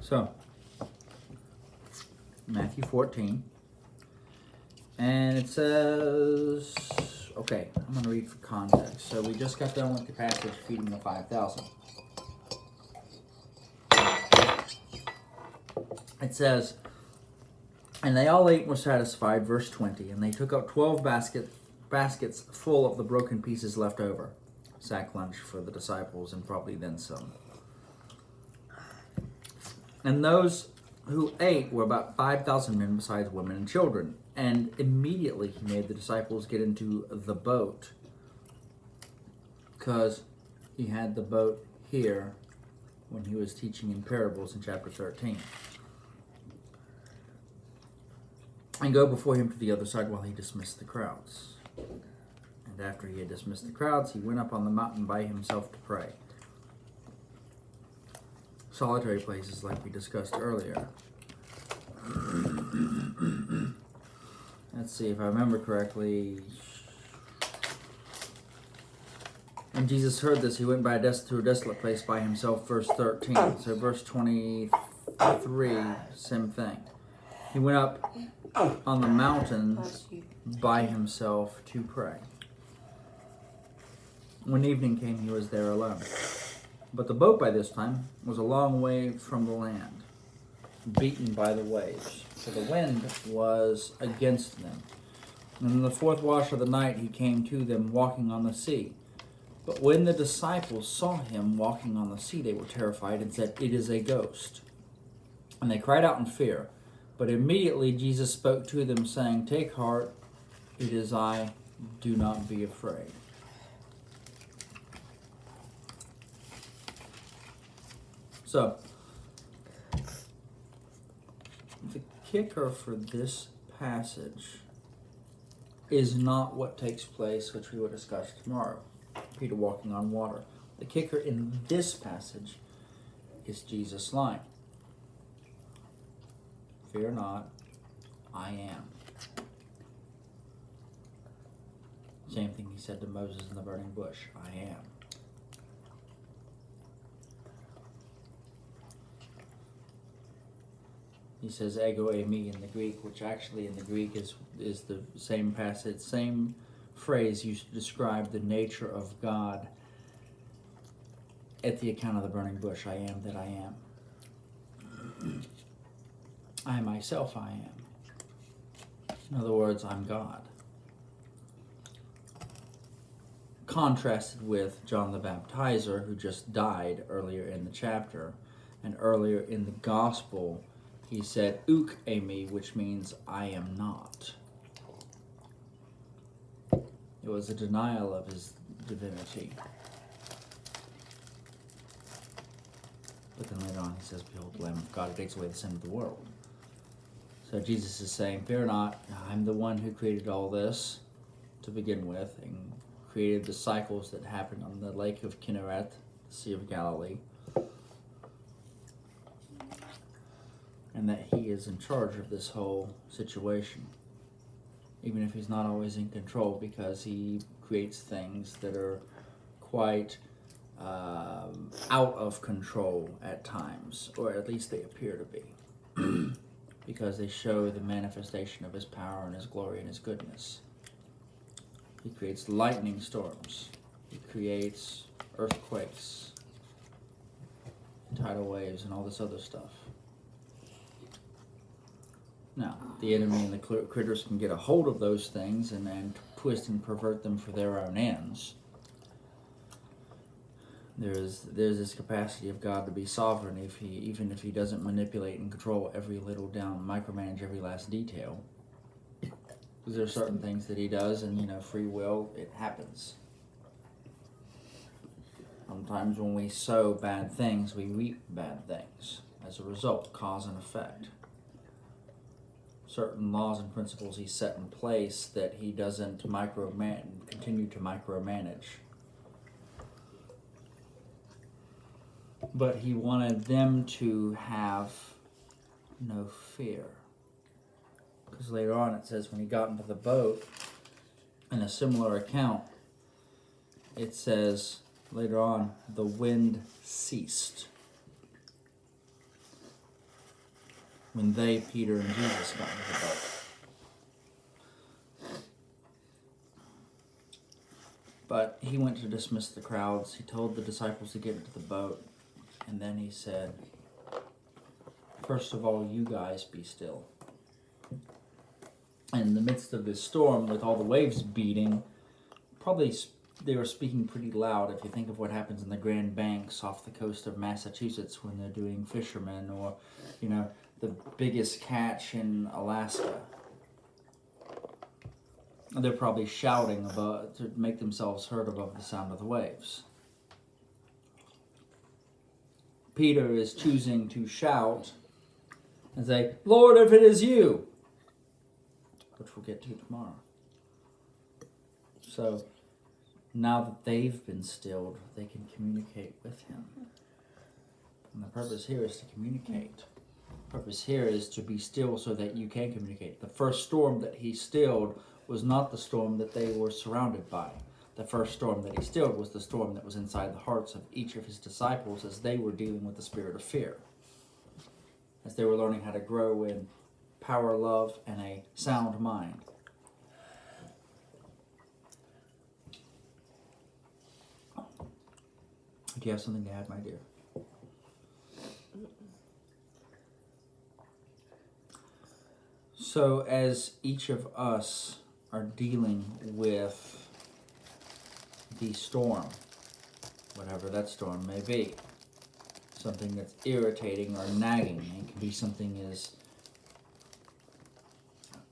So, Matthew 14. And it says, okay, I'm going to read for context. So we just got done with the passage feeding the 5,000. It says, and they all ate and were satisfied, verse 20, and they took up 12 baskets full of the broken pieces left over. Sack lunch for the disciples and probably then some. And those who ate were about 5,000 men besides women and children. And immediately he made the disciples get into the boat, because he had the boat here when he was teaching in parables in chapter 13. And go before him to the other side while he dismissed the crowds. And after he had dismissed the crowds, he went up on the mountain by himself to pray. Solitary places like we discussed earlier. Let's see if I remember correctly. When Jesus heard this, he went to a desolate place by himself, verse 13. So verse 23, same thing. He went up on the mountain by himself to pray. When evening came, he was there alone. But the boat by this time was a long way from the land, beaten by the waves, for the wind was against them. And in the fourth watch of the night he came to them walking on the sea. But when the disciples saw him walking on the sea, they were terrified and said, "It is a ghost." And they cried out in fear. But immediately Jesus spoke to them, saying, "Take heart, it is I, do not be afraid." So, the kicker for this passage is not what takes place, which we will discuss tomorrow, Peter walking on water. The kicker in this passage is Jesus' line, "Fear not, I am." Same thing he said to Moses in the burning bush, "I am." He says ego eimi in the Greek, which actually in the Greek is the same passage, same phrase used to describe the nature of God at the account of the burning bush. I am that I am. I myself I am. In other words, I'm God. Contrasted with John the Baptizer, who just died earlier in the chapter, and earlier in the gospel, he said, "Uk eimi," which means I am not. It was a denial of his divinity. But then later on he says, "Behold the Lamb of God who takes away the sin of the world." So Jesus is saying, fear not, I'm the one who created all this to begin with, and created the cycles that happened on the lake of Kinneret, the Sea of Galilee. And that he is in charge of this whole situation, even if he's not always in control, because he creates things that are quite out of control at times, or at least they appear to be, because they show the manifestation of his power and his glory and his goodness. He creates lightning storms. He creates earthquakes, tidal waves, and all this other stuff. Now, the enemy and the critters can get a hold of those things and twist and pervert them for their own ends. There's this capacity of God to be sovereign, even if he doesn't manipulate and control every little down, micromanage every last detail. Because there are certain things that he does, and free will, it happens. Sometimes when we sow bad things, we reap bad things. As a result, cause and effect. Certain laws and principles he set in place that he doesn't continue to micromanage. But he wanted them to have no fear. Because later on it says when he got into the boat, in a similar account, it says later on, the wind ceased. when they, Peter and Jesus, got into the boat. But he went to dismiss the crowds. He told the disciples to get into the boat. And then he said, first of all, you guys be still. And in the midst of this storm, with all the waves beating, probably they were speaking pretty loud. If you think of what happens in the Grand Banks off the coast of Massachusetts when they're doing fishermen, or, the biggest catch in Alaska. They're probably shouting to make themselves heard above the sound of the waves. Peter is choosing to shout and say, Lord, if it is you, which we'll get to tomorrow. So now that they've been stilled, they can communicate with him. And the purpose here is to communicate. The purpose here is to be still so that you can communicate. The first storm that he stilled was not the storm that they were surrounded by. The first storm that he stilled was the storm that was inside the hearts of each of his disciples as they were dealing with the spirit of fear. As they were learning how to grow in power, love, and a sound mind. Do you have something to add, my dear? So as each of us are dealing with the storm, whatever that storm may be, something that's irritating or nagging, it can be something as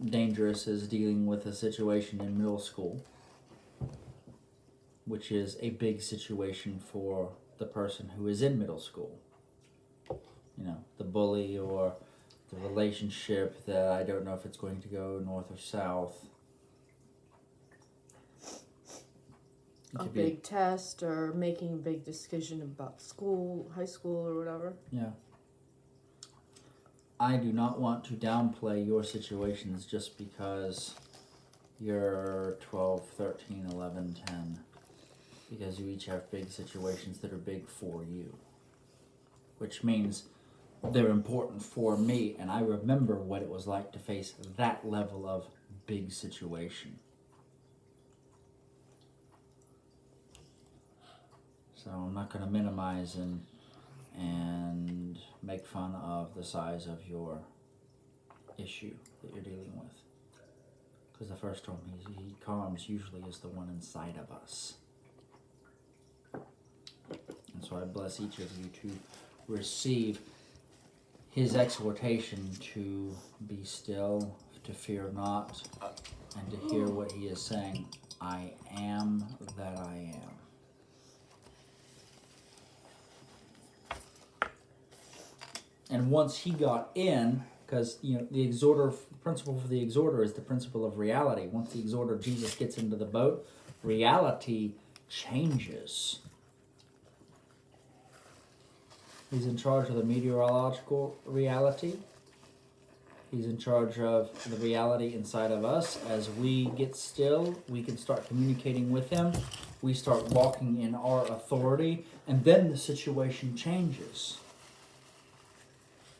dangerous as dealing with a situation in middle school, which is a big situation for the person who is in middle school. The bully or the relationship that I don't know if it's going to go north or south. A big test or making a big decision about school, high school or whatever. Yeah. I do not want to downplay your situations just because you're 12, 13, 11, 10. Because you each have big situations that are big for you. Which means they're important for me, and I remember what it was like to face that level of big situation. So I'm not going to minimize and make fun of the size of your issue that you're dealing with. Because the first storm he calms usually is the one inside of us. And so I bless each of you to receive his exhortation to be still, to fear not, and to hear what he is saying. I am that I am. And once he got in, because the exhorter, the principle for the exhorter is the principle of reality. Once the exhorter Jesus gets into the boat, reality changes. He's in charge of the meteorological reality. He's in charge of the reality inside of us. As we get still, we can start communicating with him. We start walking in our authority, and then the situation changes.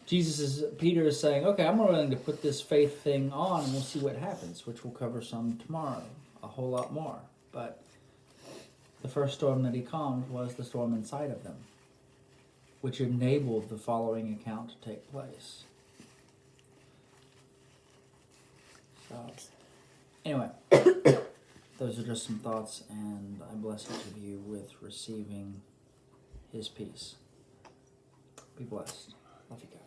Peter is saying, okay, I'm willing to put this faith thing on, and we'll see what happens, which we'll cover some tomorrow, a whole lot more. But the first storm that he calmed was the storm inside of them, which enabled the following account to take place. So, anyway, those are just some thoughts, and I bless each of you with receiving his peace. Be blessed. Love you guys.